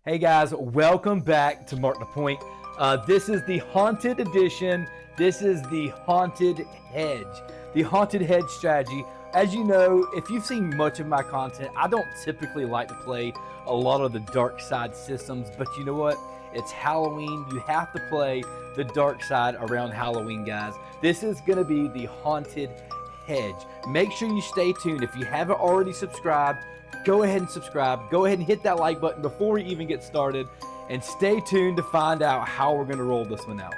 Hey guys, welcome back to Mark the Point. This is the Haunted Edition. This is the Haunted Hedge. The Haunted Hedge strategy. As you know, if you've seen much of my content, I don't typically like to play a lot of the Darkside systems, but you know what? It's Halloween. You have to play the Darkside around Halloween, guys. This is going to be the Haunted Hedge. Make sure you stay tuned. If you haven't already subscribed, go ahead and subscribe. Go ahead and hit that like button before we even get started. And stay tuned to find out how we're going to roll this one out.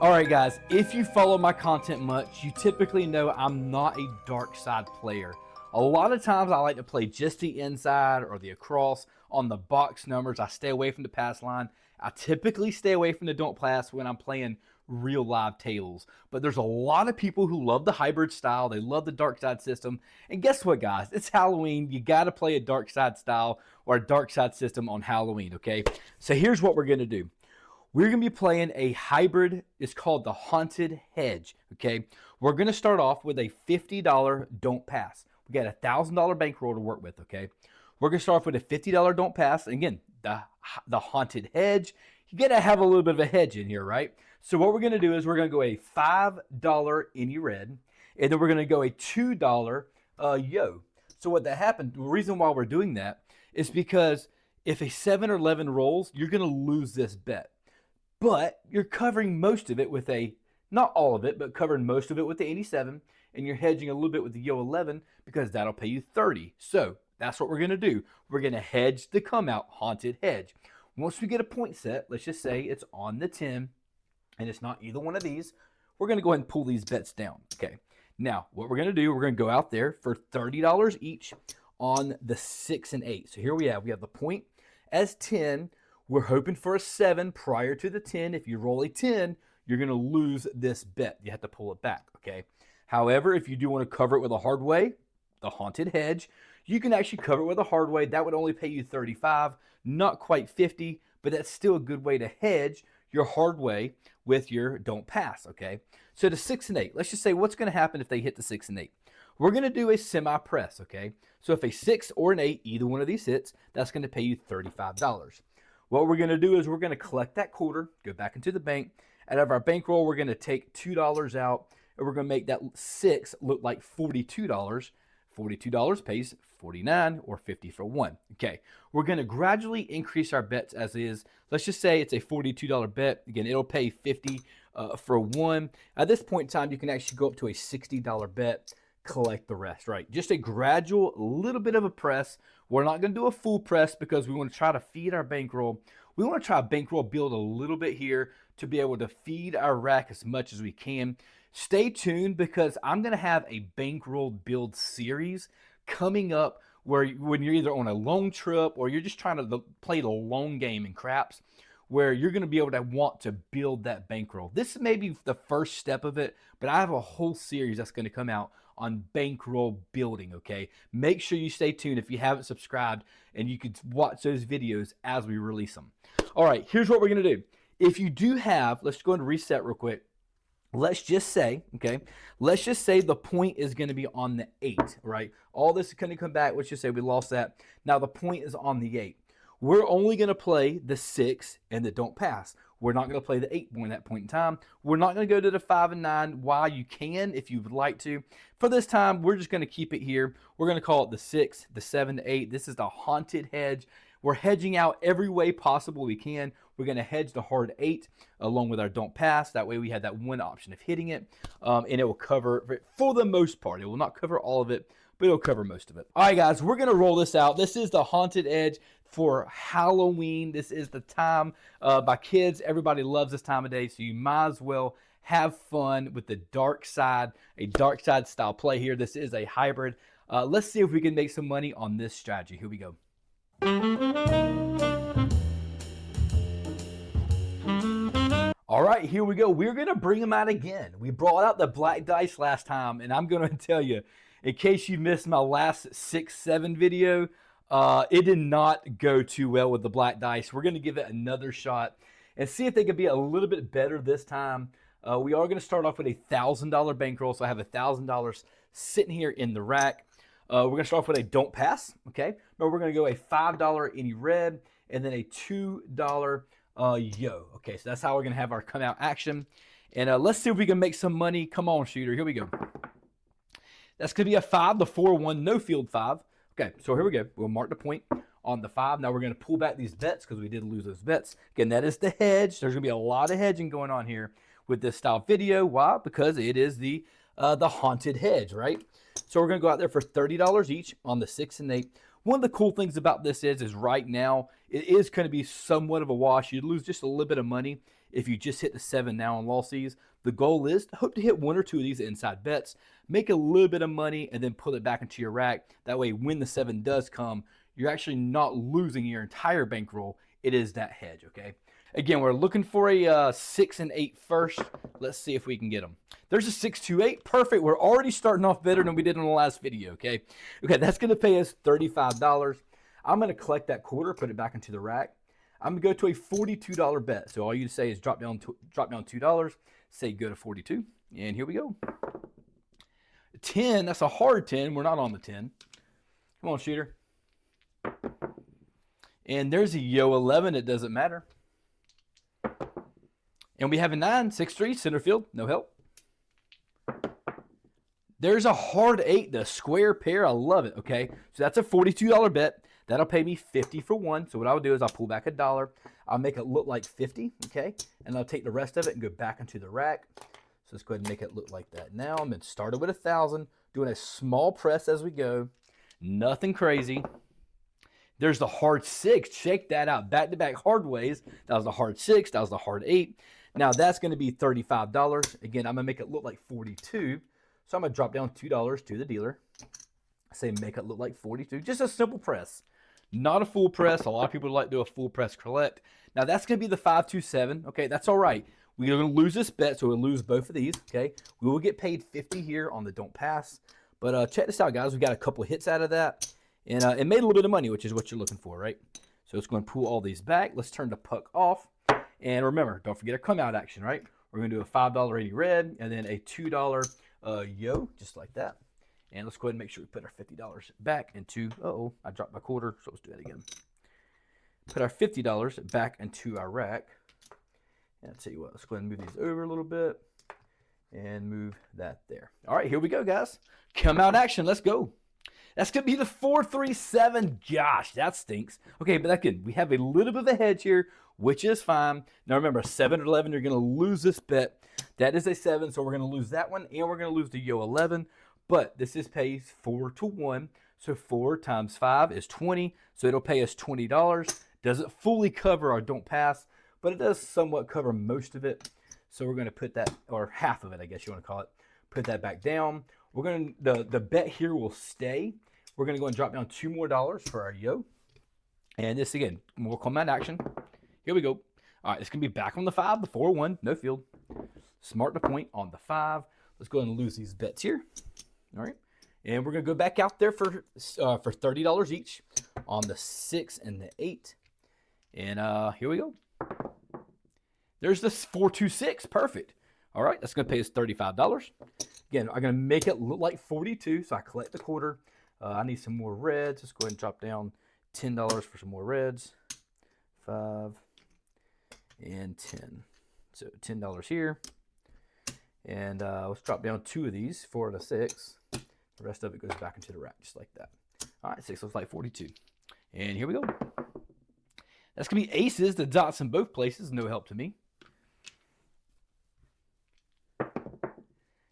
Alright guys, if you follow my content much, you typically know I'm not a Darkside player. A lot of times I like to play just the inside or the across on the box numbers. I stay away from the pass line. I typically stay away from the don't pass when I'm playing real live tables. But there's a lot of people who love the hybrid style. They love the Darkside system. And guess what, guys? It's Halloween. You got to play a Darkside style or a Darkside system on Halloween, okay? So here's what we're going to do. We're going to be playing a hybrid. It's called the Haunted Hedge, okay? We're going to start off with a $50 don't pass. We got a $1,000 bankroll to work with, okay? We're going to start off with a $50 don't pass. And again, the Haunted Hedge. You got to have a little bit of a hedge in here, right? So what we're going to do is we're going to go a $5 any red, and then we're going to go a $2 yo. So what that happened, the reason why we're doing that is because if a 7 or 11 rolls, you're going to lose this bet. But you're covering most of it with a, not all of it, but covering most of it with the 87, and you're hedging a little bit with the yo 11 because that'll pay you 30. So that's what we're going to do. We're going to hedge the come out Haunted Hedge. Once we get a point set, let's just say it's on the 10, and it's not either one of these, we're going to go ahead and pull these bets down. Okay. Now, what we're going to do, we're going to go out there for $30 each on the 6 and 8. So here we have the point as 10. We're hoping for a 7 prior to the 10. If you roll a 10, you're going to lose this bet. You have to pull it back, okay? However, if you do want to cover it with a hard way, the Haunted Hedge, you can actually cover it with a hard way. That would only pay you 35, not quite 50, but that's still a good way to hedge your hard way with your don't pass, okay? So the 6 and 8, let's just say what's going to happen if they hit the 6 and 8. We're going to do a semi-press, okay? So if a 6 or an 8, either one of these hits, that's going to pay you $35. What we're going to do is we're going to collect that quarter, go back into the bank. Out of our bankroll, we're going to take $2 out, and we're going to make that 6 look like $42. $42 pays 49 or 50 for 1. Okay, we're going to gradually increase our bets as is. Let's just say it's a $42 bet. Again, it'll pay 50 for 1. At this point in time, you can actually go up to a $60 bet, collect the rest, right? Just a gradual, little bit of a press. We're not going to do a full press because we want to try to feed our bankroll. We want to try bankroll build a little bit here to be able to feed our rack as much as we can. Stay tuned because I'm going to have a bankroll build series coming up where when you're either on a long trip or you're just trying to play the long game in craps, where you're going to be able to want to build that bankroll. This may be the first step of it, but I have a whole series that's going to come out on bankroll building, okay? Make sure you stay tuned if you haven't subscribed, and you can watch those videos as we release them. All right, here's what we're going to do. If you do have, let's go and reset real quick. Let's just say, okay, let's just say the point is going to be on the 8, right? All this is going to come back. Let's just say we lost that. Now the point is on the 8. We're only going to play the 6 and the don't pass. We're not going to play the 8 at that point in time. We're not going to go to the 5 and 9. While you can, if you would like to. For this time, we're just going to keep it here. We're going to call it the 6, the 7, the 8. This is the Haunted Hedge. We're hedging out every way possible we can. We're going to hedge the hard 8 along with our don't pass. That way we have that one option of hitting it. And it will cover, for the most part, it will not cover all of it, but it'll cover most of it. All right, guys, we're going to roll this out. This is the Haunted Edge for Halloween. This is the time by kids. Everybody loves this time of day, so you might as well have fun with the Darkside, a Darkside style play here. This is a hybrid. Let's see if we can make some money on this strategy. Here we go. All right, here we go. We're going to bring them out again. We brought out the black dice last time, and I'm going to tell you, in case you missed my last 6-7 video, it did not go too well with the black dice. We're going to give it another shot and see if they can be a little bit better this time. We are going to start off with a $1,000 bankroll, so I have $1,000 sitting here in the rack. We're going to start off with a don't pass, okay? But we're going to go a $5 any red and then a $2 yo. Okay, so that's how we're going to have our come out action. And let's see if we can make some money. Come on, shooter. Here we go. That's going to be a 5, the 4-1, no field 5. Okay, so here we go. We'll mark the point on the 5. Now we're going to pull back these bets because we did lose those bets. Again, that is the hedge. There's going to be a lot of hedging going on here with this style video. Why? Because it is the Haunted Hedge, right? So we're going to go out there for $30 each on the 6 and 8. One of the cool things about this is right now, it is going to be somewhat of a wash. You'd lose just a little bit of money if you just hit the 7 now on losses. The goal is to hope to hit 1 or 2 of these inside bets, make a little bit of money, and then pull it back into your rack. That way, when the 7 does come, you're actually not losing your entire bankroll. It is that hedge, okay? Again, we're looking for a 6 and 8 first. Let's see if we can get them. There's a 6, 2, 8. Perfect. We're already starting off better than we did in the last video, okay? Okay, that's going to pay us $35. I'm going to collect that quarter, put it back into the rack. I'm going to go to a $42 bet. So all you say is drop down $2, say go to 42, and here we go. 10, that's a hard 10. We're not on the 10. Come on, shooter. And there's a yo 11. It doesn't matter. And we have a 9, 6-3, center field, no help. There's a hard 8, the square pair. I love it, okay? So that's a $42 bet. That'll pay me 50 for 1. So what I'll do is I'll pull back $1. I'll make it look like 50, okay? And I'll take the rest of it and go back into the rack. So let's go ahead and make it look like that. Now I'm going to start it with 1,000, doing a small press as we go. Nothing crazy. There's the hard 6. Check that out. Back-to-back hard ways. That was the hard 6. That was the hard 8. Now that's going to be $35. Again, I'm going to make it look like 42. So I'm going to drop down $2 to the dealer. Say make it look like 42. Just a simple press. Not a full press. A lot of people like to do a full press collect. Now that's going to be the 527. Okay, that's all right. We're going to lose this bet, so we'll lose both of these. Okay, we will get paid 50 here on the don't pass. But check this out, guys. We got a couple hits out of that. And it made a little bit of money, which is what you're looking for, right? So it's going to pull all these back. Let's turn the puck off. And remember, don't forget a come out action, right? We're going to do a $5 80 red and then a $2 yo, just like that. And let's go ahead and make sure we put our $50 back into, I dropped my quarter, so let's do that again. Put our $50 back into our rack. And I'll tell you what, let's go ahead and move these over a little bit and move that there. All right, here we go, guys. Come out action, let's go. That's going to be the 437. Gosh, that stinks. Okay, but that good. We have a little bit of a hedge here, which is fine. Now remember, 7 or 11, you're going to lose this bet. That is a 7, so we're going to lose that one, and we're going to lose the yo 11. But this is pays 4 to 1. So 4 times 5 is 20. So it'll pay us $20. Doesn't fully cover our don't pass, but it does somewhat cover most of it. So we're going to put that, or half of it, I guess you want to call it, put that back down. We're going to, the bet here will stay. We're going to go and drop down $2 more for our yo. And this again, more command action. Here we go. All right, it's going to be back on the 5, the 4-1, no field. Smart the point on the 5. Let's go ahead and lose these bets here. All right. And we're going to go back out there for $30 each on the 6 and the 8. And here we go. There's this 426. Perfect. All right. That's going to pay us $35. Again, I'm going to make it look like 42. So I collect the quarter. I need some more reds. Let's go ahead and drop down $10 for some more reds. 5 and 10. So $10 here. And let's drop down 2 of these, 4 to 6. The rest of it goes back into the rack just like that. All right, 6 looks like 42. And here we go. That's going to be aces, the dots in both places. No help to me.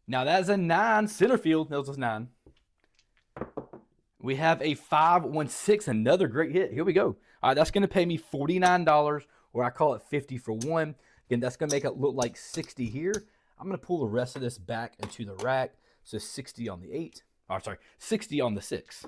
Now that's a 9 center field. That was 9. We have a 5-1-6, another great hit. Here we go. All right, that's going to pay me $49, or I call it 50 for 1. Again, that's going to make it look like 60 here. I'm going to pull the rest of this back into the rack. So 60 on the 8. Oh, sorry, 60 on the 6.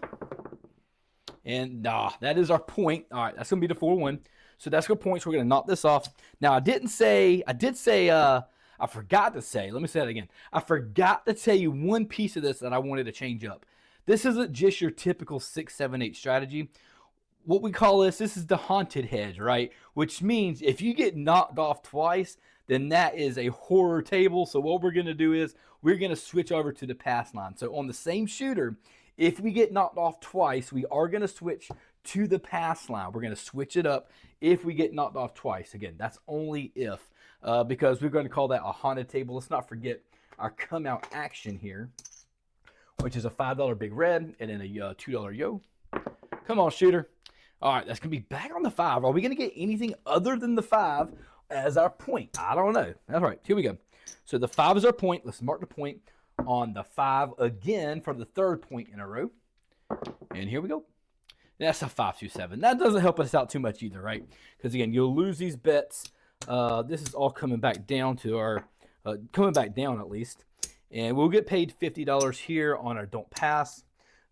And that is our point. All right, that's going to be the 4-1. So that's good points. We're going to knock this off. Now, I did say, I forgot to say, let me say that again. I forgot to tell you one piece of this that I wanted to change up. This isn't just your typical 6, 7, 8 strategy. What we call this is the Haunted Hedge, right? Which means if you get knocked off twice, then that is a horror table. So what we're going to do is we're going to switch over to the pass line. So on the same shooter, if we get knocked off twice, we are going to switch to the pass line. We're going to switch it up if we get knocked off twice. Again, that's only if, because we're going to call that a haunted table. Let's not forget our come out action here, which is a $5 big red and then a $2 yo. Come on, shooter. All right, that's going to be back on the 5. Are we going to get anything other than the 5 as our point? I don't know. All right, here we go. So the 5 is our point. Let's mark the point on the 5 again for the 3rd point in a row. And here we go. That's a 5-2-7. That doesn't help us out too much either, right? Because, again, you'll lose these bets. This is all coming back down to our, coming back down at least. And we'll get paid $50 here on our don't pass.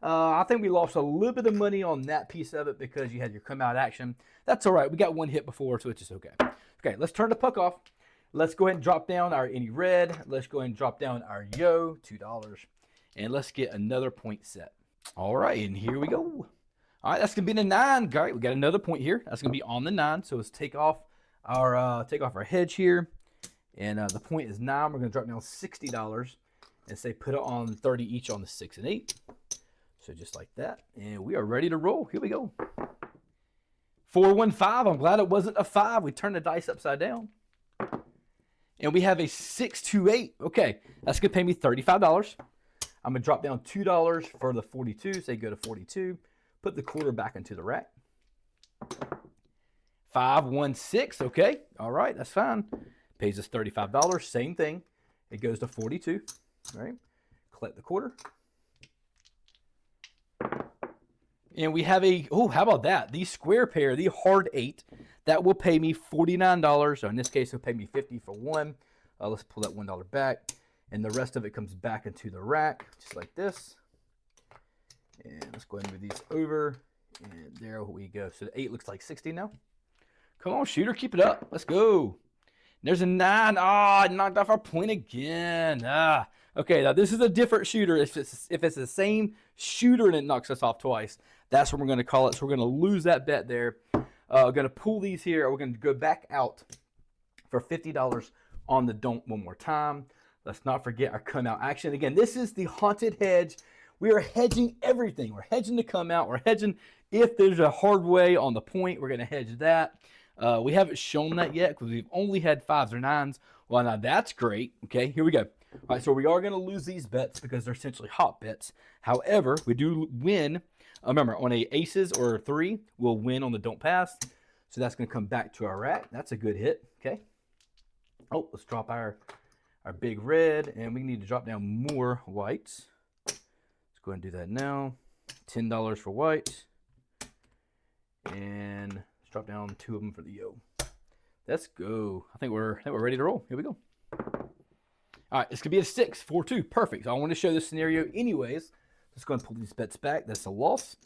I think we lost a little bit of money on that piece of it because you had your come out action. That's all right. We got one hit before, so it's just okay. Okay, let's turn the puck off. Let's go ahead and drop down our any red. Let's go ahead and drop down our yo, $2. And let's get another point set. All right, and here we go. All right, that's going to be the 9. All right, we got another point here. That's going to be on the 9. So let's take off our hedge here. And the point is 9. We're going to drop down $60 and say put it on 30 each on the 6 and 8. So just like that. And we are ready to roll. Here we go. 4-1-5. I'm glad it wasn't a 5. We turned the dice upside down. And we have a 6-2-8. Okay, that's going to pay me $35. I'm going to drop down $2 for the 42. Say go to 42. Put the quarter back into the rack. 5-1-6. Okay, all right, that's fine. Pays us $35. Same thing. It goes to 42. All right, collect the quarter. And we have a, oh, how about that? The square pair, the hard 8, that will pay me $49. So in this case, it'll pay me $50 for one. Let's pull that $1 back. And the rest of it comes back into the rack, just like this. And let's go ahead and move these over. And there we go. So the 8 looks like 60 now. Come on, shooter, keep it up. Let's go. There's a 9. Ah, I knocked off our point again. Ah, okay. Now this is a different shooter. If it's the same shooter and it knocks us off twice, that's what we're going to call it. So we're going to lose that bet there. We're going to pull these here. We're going to go back out for $50 on the don't one more time. Let's not forget our come out action. Again, this is the Haunted Hedge. We are hedging everything. We're hedging the come out. We're hedging if there's a hard way on the point. We're going to hedge that. We haven't shown that yet because we've only had 5s or 9s. Well, now that's great. Okay, here we go. All right, so we are going to lose these bets because they're essentially hot bets. However, we do win. Remember, on a aces or a 3, we'll win on the don't pass. So that's going to come back to our rack. That's a good hit. Okay. Oh, let's drop our big red, and we need to drop down more whites. Let's go ahead and do that now. $10 for white. And let's drop down 2 of them for the yo. Let's go. I think we're ready to roll. Here we go. All right, it's going to be a 6, 4-2. Perfect. So I want to show this scenario anyways. Let's go and pull these bets back. That's a loss.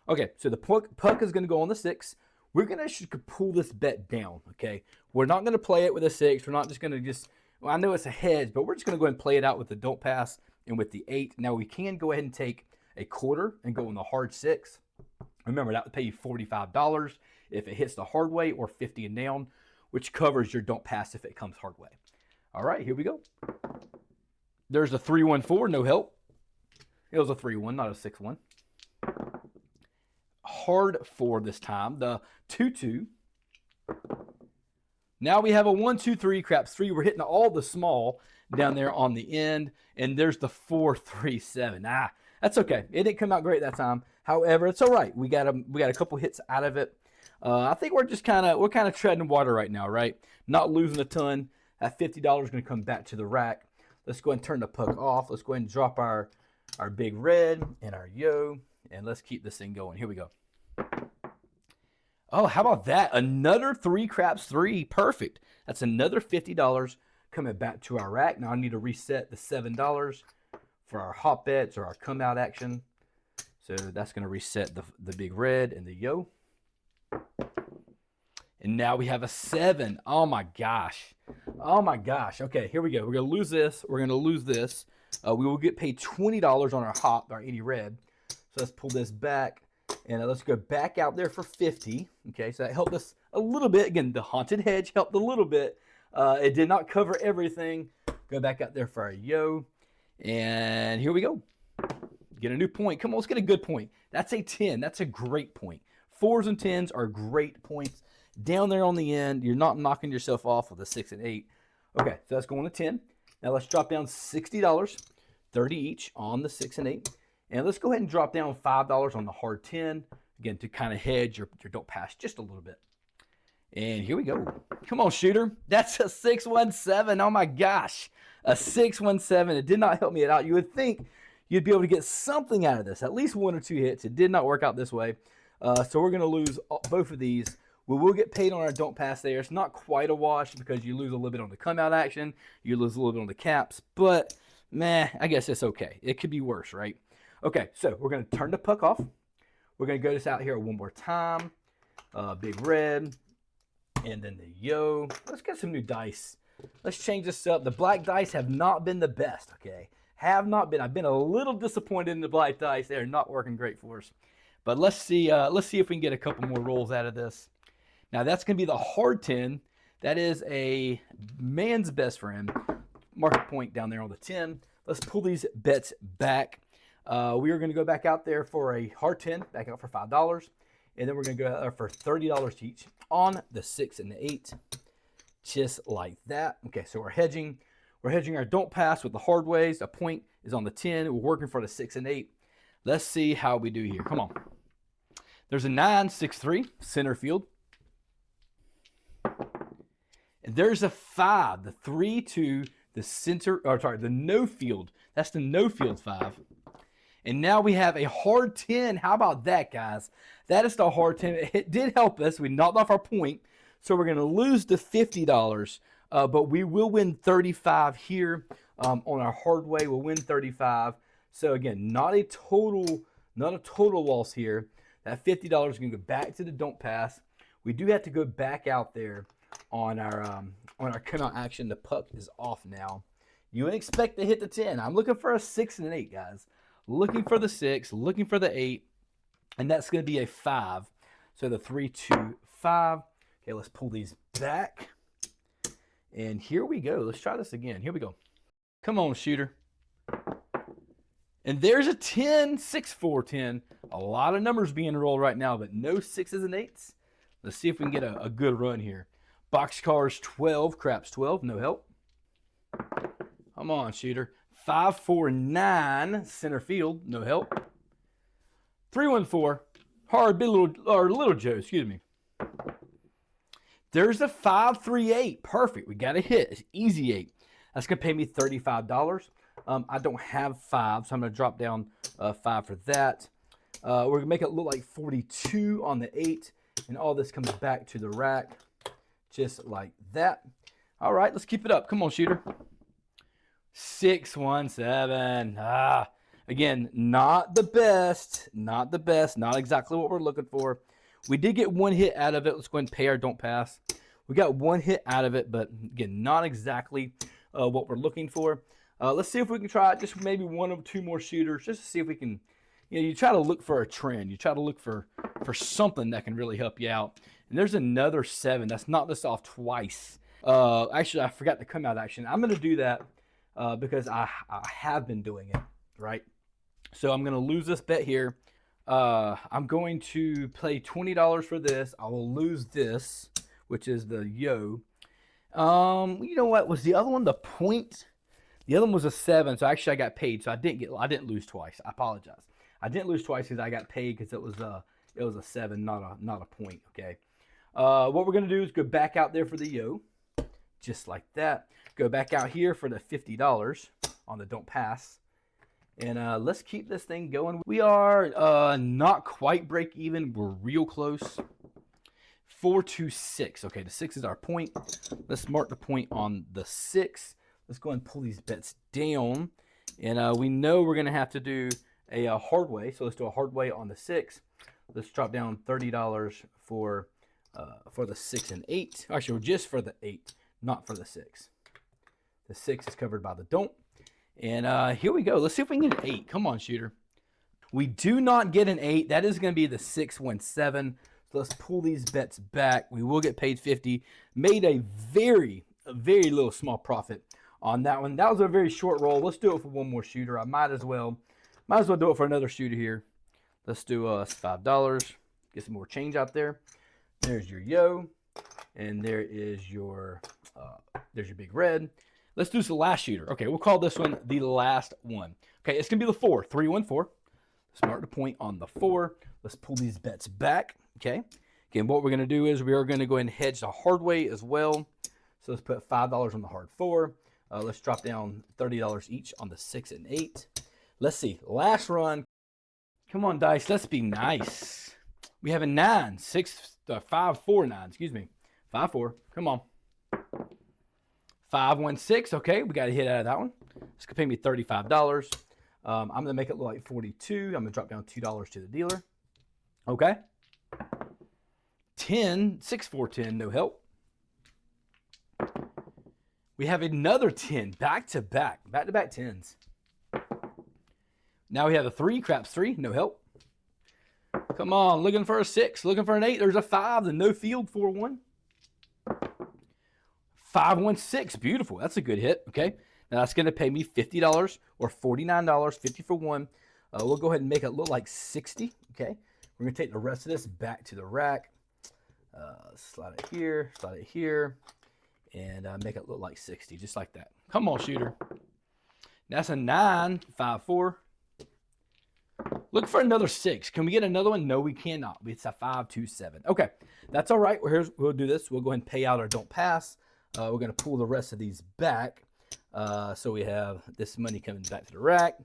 Okay, so the puck is going to go on the 6. We're going to pull this bet down, okay? We're not going to play it with a 6. We're not just going to well, I know it's a hedge, but we're just going to go ahead and play it out with the don't pass and with the 8. Now, we can go ahead and take a quarter and go on the hard 6. Remember, that would pay you $45 if it hits the hard way or 50 and down, which covers your don't pass if it comes hard way. All right, here we go. There's a 3-1-4, no help. It was a 3-1, not a 6-1. Hard 4 this time, the 2-2. Now we have a 1-2-3, craps 3. We're hitting all the small down there on the end, and there's the 4-3-7. Ah, that's okay. It didn't come out great that time. However, it's all right. We got a couple hits out of it. I think we're just kind of treading water right now, right? Not losing a ton. That $50 is going to come back to the rack. Let's go ahead and turn the puck off. Let's go ahead and drop our big red and our yo, and let's keep this thing going. Here we go. Oh, how about that? Another 3 craps 3. Perfect. That's another $50 coming back to our rack. Now I need to reset the $7 for our hot bets or our come out action. So that's going to reset the big red and the yo. And now we have a 7. Oh my gosh. Oh my gosh. Okay, here we go. We're going to lose this. We're going to lose this. We will get paid $20 on our hot, our 80 red. So let's pull this back. And let's go back out there for 50. Okay, so that helped us a little bit. Again, the Haunted Hedge helped a little bit. It did not cover everything. Go back out there for our yo. And here we go. Get a new point. Come on, let's get a good point. That's a 10. That's a great point. 4s and 10s are great points. Down there on the end, you're not knocking yourself off with a 6 and 8. Okay, so that's going to 10. Now let's drop down $60, 30 each on the 6 and 8. And let's go ahead and drop down $5 on the hard 10, again, to kind of hedge your don't pass just a little bit. And here we go. Come on, shooter. That's a 617. Oh my gosh. A 617. It did not help me out. You would think you'd be able to get something out of this, at least 1 or 2 hits. It did not work out this way. So we're going to lose both of these. We will get paid on our don't pass there. It's not quite a wash because you lose a little bit on the come out action. You lose a little bit on the caps. But, meh, I guess it's okay. It could be worse, right? Okay, so we're going to turn the puck off. We're going to go this out here one more time. Big red. And then the yo. Let's get some new dice. Let's change this up. The black dice have not been the best, okay? Have not been. I've been a little disappointed in the black dice. They're not working great for us. But let's see if we can get a couple more rolls out of this. Now that's going to be the hard 10. That is a man's best friend. Mark a point down there on the 10. Let's pull these bets back. We are going to go back out there for a hard 10, back out for $5. And then we're going to go out there for $30 each on the 6 and the 8. Just like that. Okay, so we're hedging. We're hedging our don't pass with the hard ways. A point is on the 10. We're working for the 6 and 8. Let's see how we do here. Come on. There's a 9-6-3 center field. And there's a 5, the 3-2, the center, or sorry, the no field. That's the no field 5. And now we have a hard 10. How about that, guys? That is the hard 10. It did help us. We knocked off our point. So we're going to lose the $50, but we will win 35 here on our hard way. We'll win 35. So again, not a total loss here. That $50 is going to go back to the don't pass. We do have to go back out there on our come out action. The puck is off now. You would expect to hit the 10. I'm looking for a 6 and an 8, guys. Looking for the 6, looking for the 8, and that's going to be a 5. So the 3, 2, 5. Okay, let's pull these back. And here we go. Let's try this again. Here we go. Come on, shooter. And there's a 10, 6, 4, 10. A lot of numbers being rolled right now, but no 6s and 8s. Let's see if we can get a good run here. Boxcars 12, craps 12, no help. Come on, shooter. 5, 4, 9, center field, no help. 3-1-4, hard, big little Joe, excuse me. There's a 5, 3, 8, perfect. We got a hit. It's easy 8. That's gonna pay me $35. I don't have 5, so I'm gonna drop down 5 for that. We're gonna make it look like 42 on the 8, and all this comes back to the rack, just like that. All right, let's keep it up. Come on, shooter. 6-1-7. Again, not the best, not exactly what we're looking for. We did get 1 hit out of it. Let's go ahead and pay our don't pass. We got 1 hit out of it, but again, not exactly what we're looking for. Let's see if we can try just maybe 1 or 2 more shooters, just to see if we can, you try to look for a trend. You try to look for something that can really help you out. And there's another 7. That's knocked us off twice. Actually, I forgot to come out action. I'm going to do that because I have been doing it, right? So I'm going to lose this bet here. I'm going to pay $20 for this. I will lose this, which is the yo. You know what? Was the other one the point? The other one was a 7, so actually I got paid. So I didn't lose twice. I apologize. I didn't lose twice because I got paid because it was a 7, not a point. Okay. What we're gonna do is go back out there for the yo, just like that. Go back out here for the $50 on the don't pass. And let's keep this thing going. We are not quite break even. We're real close. 4-2-6. Okay, the 6 is our point. Let's mark the point on the 6. Let's go and pull these bets down. And we know we're going to have to do a hard way. So let's do a hard way on the 6. Let's drop down $30 for the 6 and 8. Actually, just for the 8, not for the 6. The 6 is covered by the don't. And here we go. Let's see if we can get an 8. Come on, shooter. We do not get an 8. That is going to be the 6-1-7. So let's pull these bets back. We will get paid $50. Made a very, a very little small profit on that one. That was a very short roll. Let's do it for one more shooter. I might as well do it for another shooter here. Let's do $5. Get some more change out there. There's your yo, and there's your big red. Let's do the last shooter. Okay, we'll call this one the last one. Okay, it's gonna be the 4, 3, 1, 4. Let's mark the point on the 4. Let's pull these bets back. Okay. Again, what we're gonna do is we are gonna go ahead and hedge the hard way as well. So let's put $5 on the hard 4. Let's drop down $30 each on the 6 and 8. Let's see. Last run. Come on, dice. Let's be nice. We have a 9, 6, 5, 4, 9. Excuse me. 5, 4. Come on. 5, 1, 6. Okay, we got a hit out of that one. It's gonna pay me $35. I'm gonna make it look like 42. I'm gonna drop down $2 to the dealer. Okay. 10, 6, 4, 10. No help. We have another 10, back-to-back 10s. Now we have a 3, craps 3, no help. Come on, looking for a 6, looking for an 8. There's a 5, the no field 4-1. 5, 1, 6, beautiful. That's a good hit. Okay, now that's going to pay me $50 or $49, 50 for 1. We'll go ahead and make it look like 60. Okay, we're going to take the rest of this back to the rack. Slide it here. And make it look like 60, just like that. Come on, shooter. That's a 9, 5, 4. Look for another 6. Can we get another one? No, we cannot. It's a 5, 2, 7. Okay, that's all right. We'll do this. We'll go ahead and pay out our don't pass. We're going to pull the rest of these back. So we have this money coming back to the rack.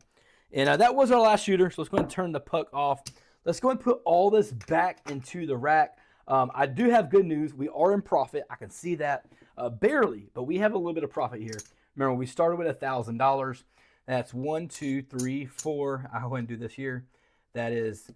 And that was our last shooter. So let's go ahead and turn the puck off. Let's go ahead and put all this back into the rack. I do have good news. We are in profit. I can see that. Barely, but we have a little bit of profit here. Remember, we started with $1,000. That's 1, 2, 3, 4. I'll go ahead and do this here. That is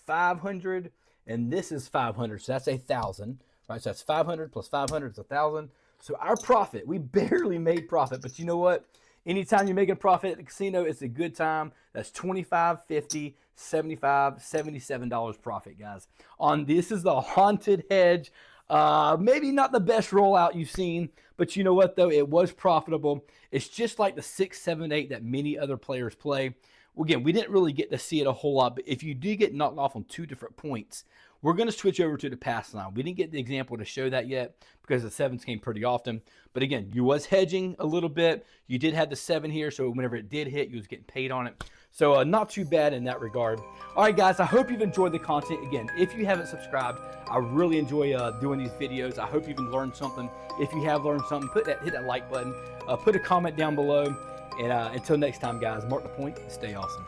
500, and this is 500. So that's 1,000, right? So that's 500 plus 500 is 1,000. So our profit, we barely made profit, but you know what? Anytime you make a profit at the casino, it's a good time. That's $25, $50, $75, $77 profit, guys. On this is the Haunted Hedge. Maybe not the best rollout you've seen, but you know what though? It was profitable. It's just like the 6, 7, 8 that many other players play. Well, again, we didn't really get to see it a whole lot, but if you do get knocked off on 2 different points, we're going to switch over to the pass line. We didn't get the example to show that yet because the 7s came pretty often. But again, you was hedging a little bit. You did have the 7 here, so whenever it did hit, you was getting paid on it. So not too bad in that regard. All right, guys, I hope you've enjoyed the content. Again, if you haven't subscribed, I really enjoy doing these videos. I hope you've learned something. If you have learned something, hit that like button. Put a comment down below. And until next time, guys, mark the point. Stay awesome.